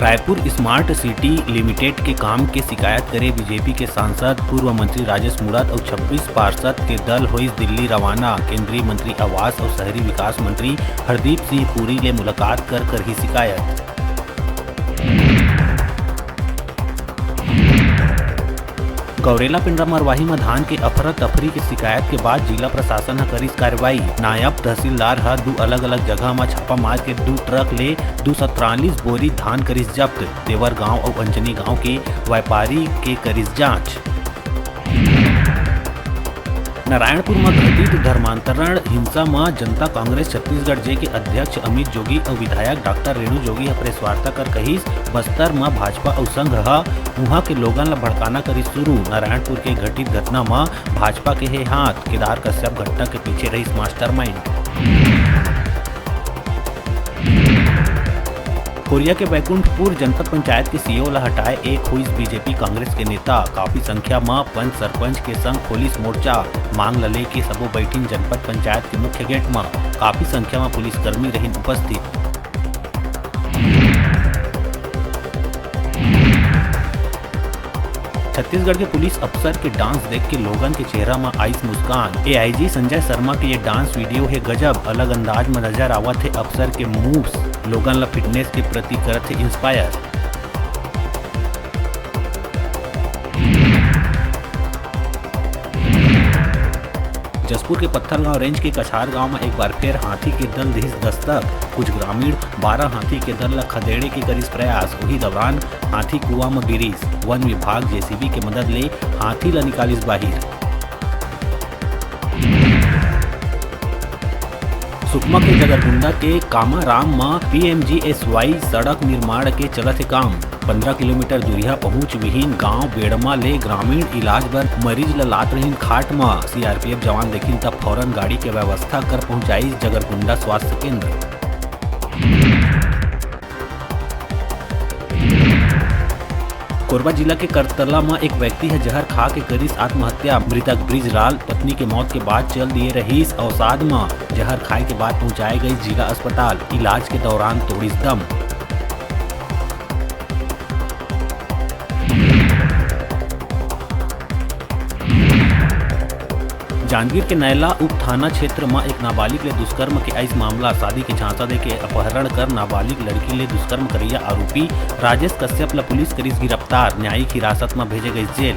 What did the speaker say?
Raipur smart city limited के काम के शिकायत करे बीजेपी के सांसद पूर्व मंत्री राजेश मूणत और 26 पार्षद के दल होइस दिल्ली रवाना। केंद्रीय मंत्री आवास और शहरी विकास मंत्री हरदीप सिंह पुरी ले मुलाकात कर ही शिकायत। गौरेला पिंडरा मरवाही में धान के अफरा तफरी की शिकायत के बाद जिला प्रशासन ह करिस कार्रवाई। नायब तहसीलदार ह 2 अलग-अलग जगह में छापा मार के 2 ट्रक ले 243 बोरी धान करिस जब्त। देवर गांव और अंजनी गांव के व्यापारी के करिस जांच। नारायणपुर में घटित धर्मांतरण हिंसा में जनता कांग्रेस छत्तीसगढ़ जे के अध्यक्ष अमित जोगी और विधायक डॉक्टर रेणु जोगी प्रेस वार्ता कर कहिस बस्तर में भाजपा और संघ वहां के लोगन ला भड़काना करी शुरू। नारायणपुर के घटित घटना में भाजपा के है हाथ। केदार कश्यप घटना के पीछे रही मास्टरमाइंड। कोरिया के बैकुंठपुर जनपद पंचायत के सीईओ ला हटाए एक हुई बीजेपी कांग्रेस के नेता। काफी संख्या में पंच सरपंच के संग पुलिस मोर्चा मांग लले के सबो बैठिन जनपद पंचायत के मुख्य गेट में। काफी संख्या में पुलिसकर्मी रहिन उपस्थित। छत्तीसगढ़ के पुलिस अफसर के डांस देख के लोगन के चेहरा में आइस मुस्कान। एआईजी संजय शर्मा के ये डांस वीडियो है गजब। अलग अंदाज में नजर आवत है अफसर के मूव्स। लोगन ला फिटनेस के प्रति करत है इंस्पायर। जसपुर के पत्थरगांव रेंज के कछार गांव में एक बार फिर हाथी के दल दिस दस्तक। कुछ ग्रामीण 12 हाथी के दल ला खदेड़े के करिस प्रयास। वही दौरान हाथी कुआं में गिरिस। वन विभाग जेसीबी के मदद ले हाथी ला निकालिस बाहिर। सुकमा के जगरगुंडा के कामाराम में पीएमजीएसवाई सड़क निर्माण के चलत है काम। 15 किलोमीटर दूरिया पहुंच विहीन गांव बेड़मा ले ग्रामीण इलाज बर मरीज ला लात रहीन खाट में। सीआरपीएफ जवान देखिन तब फौरन गाड़ी के व्यवस्था कर पहुंचाई जगरगुंडा स्वास्थ्य केंद्र। कोरबा जिला के करतला में एक व्यक्ति है जहर खा के करिस आत्महत्या। मृतक ब्रिजलाल पत्नी के मौत के बाद चल दिए रहीस अवसाद में। जहर खाए के बाद पहुंचाए गई जिला अस्पताल। इलाज के दौरान तोड़िस दम। जांजगीर के नैला उप थाना क्षेत्र में एक नाबालिग ले दुष्कर्म के ऐस मामला। शादी के झांसा दे के अपहरण कर नाबालिग लड़की ले दुष्कर्म करिया आरोपी राजेश कश्यप ला पुलिस करिस गिरफ्तार। न्यायिक हिरासत में भेजे गई जेल।